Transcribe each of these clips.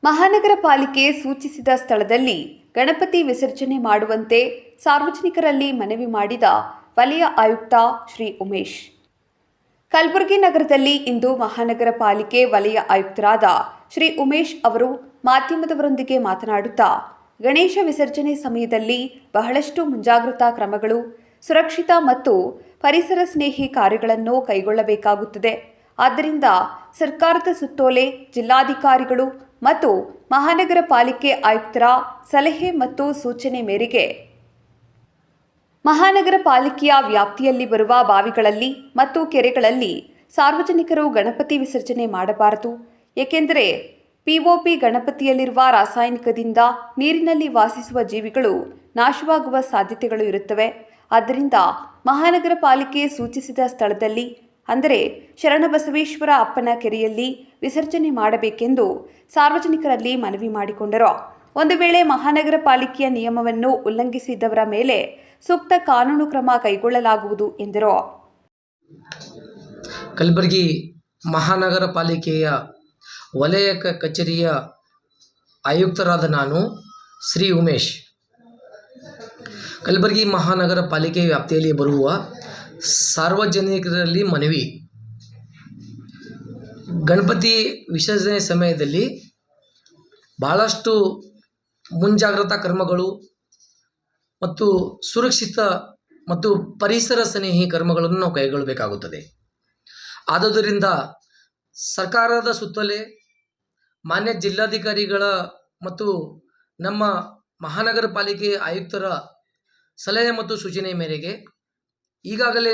ಮಹಾನಗರ ಪಾಲಿಕೆ ಸೂಚಿಸಿದ ಸ್ಥಳದಲ್ಲಿ ಗಣಪತಿ ವಿಸರ್ಜನೆ ಮಾಡುವಂತೆ ಸಾರ್ವಜನಿಕರಲ್ಲಿ ಮನವಿ ಮಾಡಿದ ವಲಯ ಆಯುಕ್ತ ಶ್ರೀ ಉಮೇಶ್. ಕಲಬುರಗಿ ನಗರದಲ್ಲಿ ಇಂದು ಮಹಾನಗರ ಪಾಲಿಕೆ ವಲಯ ಆಯುಕ್ತರಾದ ಶ್ರೀ ಉಮೇಶ್ ಅವರು ಮಾಧ್ಯಮದವರೊಂದಿಗೆ ಮಾತನಾಡುತ್ತಾ, ಗಣೇಶ ವಿಸರ್ಜನೆ ಸಮಯದಲ್ಲಿ ಬಹಳಷ್ಟು ಮುಂಜಾಗ್ರತಾ ಕ್ರಮಗಳು, ಸುರಕ್ಷಿತ ಮತ್ತು ಪರಿಸರ ಸ್ನೇಹಿ ಕಾರ್ಯಗಳನ್ನು ಕೈಗೊಳ್ಳಬೇಕಾಗುತ್ತದೆ. ಆದ್ದರಿಂದ ಸರ್ಕಾರದ ಸುತ್ತೋಲೆ, ಜಿಲ್ಲಾಧಿಕಾರಿಗಳು ಮತ್ತು ಮಹಾನಗರ ಪಾಲಿಕೆ ಆಯುಕ್ತರ ಸಲಹೆ ಮತ್ತು ಸೂಚನೆ ಮೇರೆಗೆ ಮಹಾನಗರ ಪಾಲಿಕೆಯ ವ್ಯಾಪ್ತಿಯಲ್ಲಿ ಬರುವ ಬಾವಿಗಳಲ್ಲಿ ಮತ್ತು ಕೆರೆಗಳಲ್ಲಿ ಸಾರ್ವಜನಿಕರು ಗಣಪತಿ ವಿಸರ್ಜನೆ ಮಾಡಬಾರದು. ಏಕೆಂದರೆ ಪಿಒಪಿ ಗಣಪತಿಯಲ್ಲಿರುವ ರಾಸಾಯನಿಕದಿಂದ ನೀರಿನಲ್ಲಿ ವಾಸಿಸುವ ಜೀವಿಗಳು ನಾಶವಾಗುವ ಸಾಧ್ಯತೆಗಳು ಇರುತ್ತವೆ. ಆದ್ದರಿಂದ ಮಹಾನಗರ ಪಾಲಿಕೆ ಸೂಚಿಸಿದ ಸ್ಥಳದಲ್ಲಿ, ಅಂದರೆ ಶರಣಬಸವೇಶ್ವರ ಅಪ್ಪನ ಕೆರೆಯಲ್ಲಿ ವಿಸರ್ಜನೆ ಮಾಡಬೇಕೆಂದು ಸಾರ್ವಜನಿಕರಲ್ಲಿ ಮನವಿ ಮಾಡಿಕೊಂಡರು. ಒಂದು ವೇಳೆ ಮಹಾನಗರ ಪಾಲಿಕೆಯ ನಿಯಮವನ್ನು ಉಲ್ಲಂಘಿಸಿದವರ ಮೇಲೆ ಸೂಕ್ತ ಕಾನೂನು ಕ್ರಮ ಕೈಗೊಳ್ಳಲಾಗುವುದು ಎಂದರು. ಕಲಬುರಗಿ ಮಹಾನಗರ ಪಾಲಿಕೆಯ ವಲಯ ಕಚೇರಿಯ ಆಯುಕ್ತರಾದ ನಾನು ಶ್ರೀ ಉಮೇಶ್. ಕಲಬುರಗಿ ಮಹಾನಗರ ಪಾಲಿಕೆ ವ್ಯಾಪ್ತಿಯಲ್ಲಿ ಬರುವ ಸಾರ್ವಜನಿಕರಲ್ಲಿ ಮನವಿ: ಗಣಪತಿ ವಿಸರ್ಜನೆ ಸಮಯದಲ್ಲಿ ಬಹಳಷ್ಟು ಮುಂಜಾಗ್ರತಾ ಕ್ರಮಗಳು ಮತ್ತು ಸುರಕ್ಷಿತ ಮತ್ತು ಪರಿಸರ ಸ್ನೇಹಿ ಕ್ರಮಗಳನ್ನು ನಾವು ಕೈಗೊಳ್ಳಬೇಕಾಗುತ್ತದೆ. ಆದುದರಿಂದ ಸರ್ಕಾರದ ಸುತ್ತೋಲೆ, ಮಾನ್ಯ ಜಿಲ್ಲಾಧಿಕಾರಿಗಳ ಮತ್ತು ನಮ್ಮ ಮಹಾನಗರ ಪಾಲಿಕೆ ಆಯುಕ್ತರ ಸಲಹೆ ಮತ್ತು ಸೂಚನೆ ಮೇರೆಗೆ ಈಗಾಗಲೇ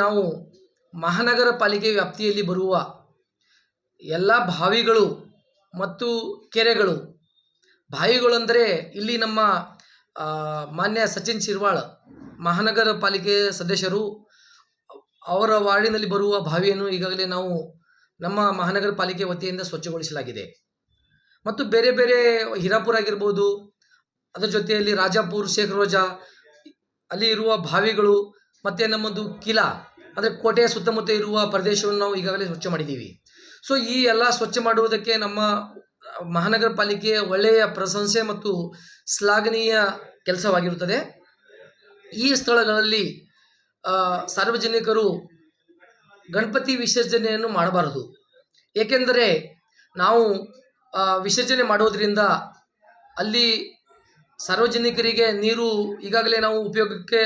ನಾವು ಮಹಾನಗರ ಪಾಲಿಕೆ ವ್ಯಾಪ್ತಿಯಲ್ಲಿ ಬರುವ ಎಲ್ಲ ಬಾವಿಗಳು ಮತ್ತು ಕೆರೆಗಳು, ಬಾವಿಗಳೆಂದರೆ ಇಲ್ಲಿ ನಮ್ಮ ಮಾನ್ಯ ಸಚಿನ್ ಶಿರ್ವಾಳ್ ಮಹಾನಗರ ಪಾಲಿಕೆ ಸದಸ್ಯರು ಅವರ ವಾರ್ಡಿನಲ್ಲಿ ಬರುವ ಬಾವಿಯನ್ನು ಈಗಾಗಲೇ ನಾವು ನಮ್ಮ ಮಹಾನಗರ ಪಾಲಿಕೆ ವತಿಯಿಂದ ಸ್ವಚ್ಛಗೊಳಿಸಲಾಗಿದೆ. ಮತ್ತು ಬೇರೆ ಬೇರೆ ಹಿರಾಪುರ ಆಗಿರ್ಬೋದು, ಅದರ ಜೊತೆಯಲ್ಲಿ ರಾಜಾಪುರ್, ಶೇಖ್ ರೋಜಾ ಅಲ್ಲಿ ಇರುವ ಬಾವಿಗಳು ಮತ್ತು ನಮ್ಮದು ಕಿಲಾ ಅಂದರೆ ಕೋಟೆಯ ಸುತ್ತಮುತ್ತ ಇರುವ ಪ್ರದೇಶವನ್ನು ನಾವು ಈಗಾಗಲೇ ಸ್ವಚ್ಛ ಮಾಡಿದ್ದೀವಿ. ಸೊ ಈ ಎಲ್ಲ ಸ್ವಚ್ಛ ಮಾಡುವುದಕ್ಕೆ ನಮ್ಮ ಮಹಾನಗರ ಪಾಲಿಕೆಯ ಒಳ್ಳೆಯ ಪ್ರಶಂಸೆ ಮತ್ತು ಶ್ಲಾಘನೀಯ ಕೆಲಸವಾಗಿರುತ್ತದೆ. ಈ ಸ್ಥಳಗಳಲ್ಲಿ ಸಾರ್ವಜನಿಕರು ಗಣಪತಿ ವಿಸರ್ಜನೆಯನ್ನು ಮಾಡಬಾರದು. ಏಕೆಂದರೆ ನಾವು ವಿಸರ್ಜನೆ ಮಾಡೋದರಿಂದ ಅಲ್ಲಿ ಸಾರ್ವಜನಿಕರಿಗೆ ನೀರು ಈಗಾಗಲೇ ನಾವು ಉಪಯೋಗಕ್ಕೆ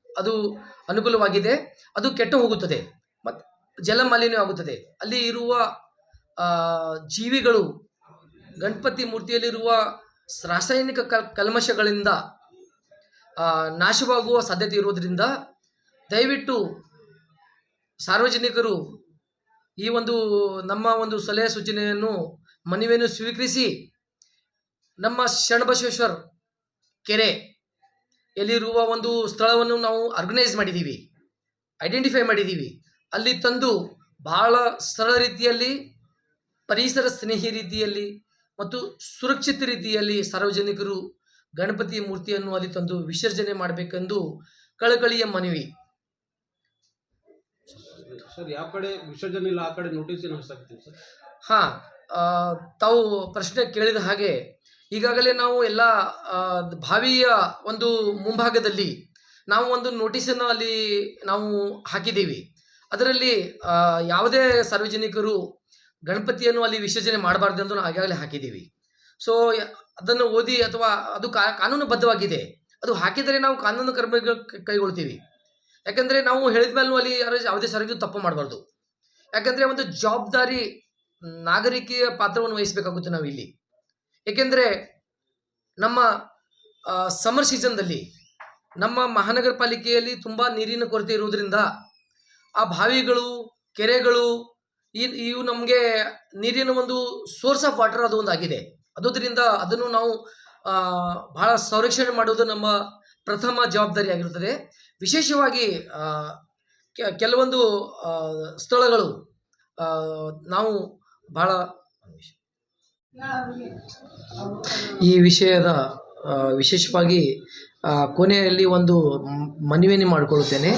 ಅದು ಅನುಕೂಲವಾಗಿದೆ, ಅದು ಕೆಟ್ಟು ಹೋಗುತ್ತದೆ ಮತ್ತು ಜಲಮಾಲಿನ್ಯ ಆಗುತ್ತದೆ. ಅಲ್ಲಿ ಇರುವ ಜೀವಿಗಳು ಗಣಪತಿ ಮೂರ್ತಿಯಲ್ಲಿರುವ ರಾಸಾಯನಿಕ ಕಲ್ಮಶಗಳಿಂದ ನಾಶವಾಗುವ ಸಾಧ್ಯತೆ ಇರುವುದರಿಂದ ದಯವಿಟ್ಟು ಸಾರ್ವಜನಿಕರು ಈ ನಮ್ಮ ಒಂದು ಸಲಹೆ ಸೂಚನೆಯನ್ನು, ಮನವಿಯನ್ನು ಸ್ವೀಕರಿಸಿ ನಮ್ಮ ಶರಣಬಸವೇಶ್ವರ ಕೆರೆ ಎಲ್ಲಿರುವ ಒಂದು ಸ್ಥಳವನ್ನು ನಾವು ಐಡೆಂಟಿಫೈ ಮಾಡಿದ್ದೀವಿ. ಅಲ್ಲಿ ತಂದು ಬಹಳ ಸರಳ ರೀತಿಯಲ್ಲಿ, ಪರಿಸರ ಸ್ನೇಹಿ ರೀತಿಯಲ್ಲಿ ಮತ್ತು ಸುರಕ್ಷಿತ ರೀತಿಯಲ್ಲಿ ಸಾರ್ವಜನಿಕರು ಗಣಪತಿ ಮೂರ್ತಿಯನ್ನು ಅಲ್ಲಿ ತಂದು ವಿಸರ್ಜನೆ ಮಾಡಬೇಕೆಂದು ಕಳಕಳಿಯ ಮನವಿ. ಸರ್, ಯಾವ ಕಡೆ ವಿಸರ್ಜನೆ ಇಲ್ಲ ಆ ಕಡೆ ನೋಟಿಸ್ ಏನು ಹಾಕ್ತೀವಿ ಸರ್? ತಾವು ಪ್ರಶ್ನೆ ಕೇಳಿದ ಹಾಗೆ ಈಗಾಗಲೇ ನಾವು ಎಲ್ಲ ಬಾವಿಯ ಒಂದು ಮುಂಭಾಗದಲ್ಲಿ ನಾವು ಒಂದು ನೋಟಿಸನ್ನು ಅಲ್ಲಿ ನಾವು ಹಾಕಿದ್ದೀವಿ. ಅದರಲ್ಲಿ ಯಾವುದೇ ಸಾರ್ವಜನಿಕರು ಗಣಪತಿಯನ್ನು ಅಲ್ಲಿ ವಿಸರ್ಜನೆ ಮಾಡಬಾರ್ದು ಎಂದು ನಾವು ಈಗಾಗಲೇ ಹಾಕಿದ್ದೀವಿ. ಸೊ ಅದನ್ನು ಓದಿ, ಅಥವಾ ಅದು ಕಾನೂನುಬದ್ಧವಾಗಿದೆ, ಅದು ಹಾಕಿದರೆ ನಾವು ಕಾನೂನು ಕ್ರಮ ಕೈಗೊಳ್ತೀವಿ. ಯಾಕಂದರೆ ನಾವು ಹೇಳಿದ ಮೇಲೂ ಅಲ್ಲಿ ಯಾವುದೇ ಸಾರ್ವಜನಿಕರು ತಪ್ಪು ಮಾಡಬಾರ್ದು. ಯಾಕಂದರೆ ಒಂದು ಜವಾಬ್ದಾರಿ ನಾಗರಿಕೆಯ ಪಾತ್ರವನ್ನು ವಹಿಸಬೇಕಾಗುತ್ತೆ ನಾವು ಇಲ್ಲಿ. ಏಕೆಂದರೆ ನಮ್ಮ ಸಮ್ಮರ್ ಸೀಸನ್ದಲ್ಲಿ ನಮ್ಮ ಮಹಾನಗರ ಪಾಲಿಕೆಯಲ್ಲಿ ತುಂಬ ನೀರಿನ ಕೊರತೆ ಇರುವುದರಿಂದ ಆ ಬಾವಿಗಳು, ಕೆರೆಗಳು ಇವು ನಮಗೆ ನೀರಿನ ಒಂದು ಸೋರ್ಸ್ ಆಫ್ ವಾಟರ್ ಅದು ಒಂದು ಆಗಿದೆ. ಅದುದರಿಂದ ಅದನ್ನು ನಾವು ಬಹಳ ಸಂರಕ್ಷಣೆ ಮಾಡುವುದು ನಮ್ಮ ಪ್ರಥಮ ಜವಾಬ್ದಾರಿ ಆಗಿರುತ್ತದೆ. ವಿಶೇಷವಾಗಿ ಕೆಲವೊಂದು ಸ್ಥಳಗಳು ನಾವು ಬಹಳ ಈ ವಿಷಯದ ವಿಶೇಷವಾಗಿ ಕೊನೆಯಲ್ಲಿ ಒಂದು ಮನವಿಯನ್ನು ಮಾಡಿಕೊಳ್ಳುತ್ತೇನೆ.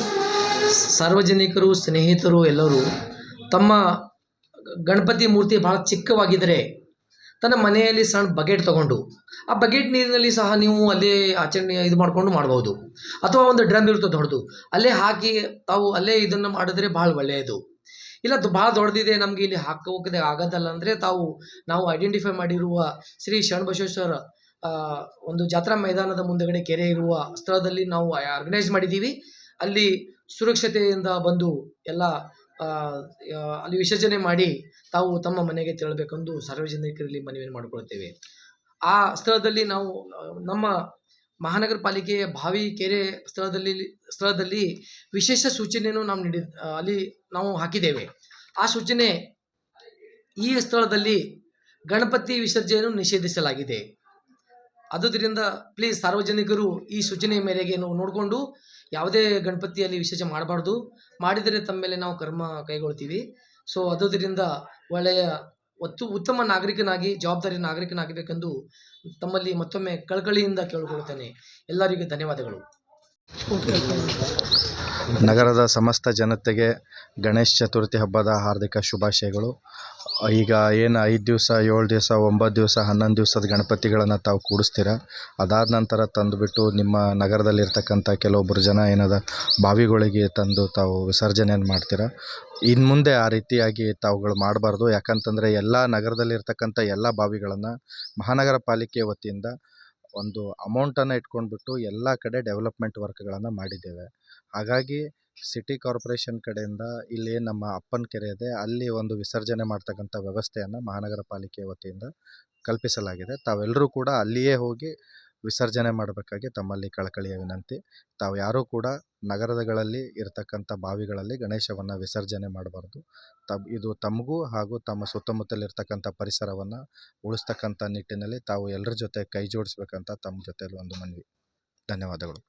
ಸಾರ್ವಜನಿಕರು, ಸ್ನೇಹಿತರು ಎಲ್ಲರೂ ತಮ್ಮ ಗಣಪತಿ ಮೂರ್ತಿ ಭಾಳ ಚಿಕ್ಕವಾಗಿದ್ದರೆ ತನ್ನ ಮನೆಯಲ್ಲಿ ಸಣ್ಣ ಬಕೆಟ್ ತಗೊಂಡು ಆ ಬಕೆಟ್ ನೀರಿನಲ್ಲಿ ಸಹ ನೀವು ಅಲ್ಲೇ ಆಚರಣೆ ಇದು ಮಾಡಿಕೊಂಡು ಮಾಡ್ಬೋದು. ಅಥವಾ ಒಂದು ಡ್ರಮ್ ಇರುತ್ತೆ ದೊಡ್ಡದು, ಅಲ್ಲೇ ಹಾಕಿ ತಾವು ಅಲ್ಲೇ ಇದನ್ನು ಮಾಡಿದ್ರೆ ಭಾಳ ಒಳ್ಳೆಯದು. ಇಲ್ಲ ಭಾಳ ದೊಡ್ಡದಿದೆ ನಮಗೆ ಇಲ್ಲಿ ಹಾಕೋಕೆ ಆಗೋದಲ್ಲ ಅಂದರೆ ನಾವು ಐಡೆಂಟಿಫೈ ಮಾಡಿರುವ ಶ್ರೀ ಶರಣಬಸವೇಶ್ವರ ಒಂದು ಜಾತ್ರಾ ಮೈದಾನದ ಮುಂದಗಡೆ ಕೆರೆ ಇರುವ ಸ್ಥಳದಲ್ಲಿ ನಾವು ಆರ್ಗನೈಸ್ ಮಾಡಿದ್ದೀವಿ. ಅಲ್ಲಿ ಸುರಕ್ಷತೆಯಿಂದ ಬಂದು ಎಲ್ಲ ಅಲ್ಲಿ ವಿಸರ್ಜನೆ ಮಾಡಿ ತಾವು ತಮ್ಮ ಮನೆಗೆ ತೆರಳಬೇಕೆಂದು ಸಾರ್ವಜನಿಕರಲ್ಲಿ ಮನವಿ ಮಾಡಿಕೊಳ್ಳುತ್ತೇವೆ. ಆ ಸ್ಥಳದಲ್ಲಿ ನಾವು ನಮ್ಮ ಮಹಾನಗರ ಪಾಲಿಕೆಯ ಬಾವಿ ಕೆರೆ ಸ್ಥಳದಲ್ಲಿ ವಿಶೇಷ ಸೂಚನೆಯನ್ನು ನಾವು ಅಲ್ಲಿ ನಾವು ಹಾಕಿದ್ದೇವೆ. ಆ ಸೂಚನೆ, ಈ ಸ್ಥಳದಲ್ಲಿ ಗಣಪತಿ ವಿಸರ್ಜನೆಯನ್ನು ನಿಷೇಧಿಸಲಾಗಿದೆ. ಆದುದರಿಂದ ಪ್ಲೀಸ್ ಸಾರ್ವಜನಿಕರು ಈ ಸೂಚನೆ ಮೇರೆಗೆ ನೋಡಿಕೊಂಡು ಯಾವುದೇ ಗಣಪತಿಯಲ್ಲಿ ವಿಸರ್ಜನೆ ಮಾಡಬಾರ್ದು. ಮಾಡಿದರೆ ತಮ್ಮ ಮೇಲೆ ನಾವು ಕ್ರಮ ಕೈಗೊಳ್ತೀವಿ. ಸೊ ಆದುದರಿಂದ ಒಳ್ಳೆಯ ಉತ್ತಮ ನಾಗರಿಕನಾಗಿ ಜವಾಬ್ದಾರಿ ನಾಗರಿಕನಾಗಬೇಕೆಂದು ತಮ್ಮಲ್ಲಿ ಮತ್ತೊಮ್ಮೆ ಕಳಕಳಿಯಿಂದ ಕೇಳಿಕೊಳ್ಳುತ್ತೇನೆ. ಎಲ್ಲರಿಗೂ ಧನ್ಯವಾದಗಳು. ನಗರದ ಸಮಸ್ತ ಜನತೆಗೆ ಗಣೇಶ ಚತುರ್ಥಿ ಹಬ್ಬದ ಹಾರ್ದಿಕ ಶುಭಾಶಯಗಳು. ಈಗ ಏನು 5 ದಿವಸ, 7 ದಿವಸ, 9 ದಿವಸ, 11 ದಿವಸದ ಗಣಪತಿಗಳನ್ನು ತಾವು ಕೂಡಿಸ್ತೀರ. ಅದಾದ ನಂತರ ತಂದುಬಿಟ್ಟು ನಿಮ್ಮ ನಗರದಲ್ಲಿರ್ತಕ್ಕಂಥ ಕೆಲವೊಬ್ಬರು ಜನ ಏನದ ಬಾವಿಗಳಿಗೆ ತಂದು ತಾವು ವಿಸರ್ಜನೆಯನ್ನು ಮಾಡ್ತೀರ. ಇನ್ನು ಮುಂದೆ ಆ ರೀತಿಯಾಗಿ ತಾವುಗಳು ಮಾಡಬಾರ್ದು. ಯಾಕಂತಂದರೆ ಎಲ್ಲ ನಗರದಲ್ಲಿರ್ತಕ್ಕಂಥ ಎಲ್ಲ ಬಾವಿಗಳನ್ನು ಮಹಾನಗರ ಪಾಲಿಕೆ ವತಿಯಿಂದ ಒಂದು ಅಮೌಂಟನ್ನು ಇಟ್ಕೊಂಡ್ಬಿಟ್ಟು ಎಲ್ಲ ಕಡೆ ಡೆವಲಪ್ಮೆಂಟ್ ವರ್ಕ್ಗಳನ್ನು ಮಾಡಿದ್ದೇವೆ. ಹಾಗಾಗಿ ಸಿಟಿ ಕಾರ್ಪೊರೇಷನ್ ಕಡೆಯಿಂದ ಇಲ್ಲಿ ನಮ್ಮ ಅಪ್ಪನ ಕೆರೆ ಇದೆ, ಅಲ್ಲಿ ಒಂದು ವಿಸರ್ಜನೆ ಮಾಡ್ತಕ್ಕಂಥ ವ್ಯವಸ್ಥೆಯನ್ನು ಮಹಾನಗರ ಪಾಲಿಕೆ ವತಿಯಿಂದ ಕಲ್ಪಿಸಲಾಗಿದೆ. ತಾವೆಲ್ಲರೂ ಕೂಡ ಅಲ್ಲಿಯೇ ಹೋಗಿ ವಿಸರ್ಜನೆ ಮಾಡಬೇಕಾಗಿ ತಮ್ಮಲ್ಲಿ ಕಳಕಳಿಯ ವಿನಂತಿ. ತಾವು ಯಾರೂ ಕೂಡ ನಗರಗಳಲ್ಲಿ ಇರತಕ್ಕಂಥ ಬಾವಿಗಳಲ್ಲಿ ಗಣೇಶವನ್ನು ವಿಸರ್ಜನೆ ಮಾಡಬಾರ್ದು. ಇದು ತಮಗೂ ಹಾಗೂ ತಮ್ಮ ಸುತ್ತಮುತ್ತಲಿರ್ತಕ್ಕಂಥ ಪರಿಸರವನ್ನು ಉಳಿಸ್ತಕ್ಕಂಥ ನಿಟ್ಟಿನಲ್ಲಿ ತಾವು ಎಲ್ಲರ ಜೊತೆ ಕೈ ಜೋಡಿಸ್ಬೇಕಂತ ತಮ್ಮ ಜೊತೆಯಲ್ಲಿ ಒಂದು ಮನವಿ. ಧನ್ಯವಾದಗಳು.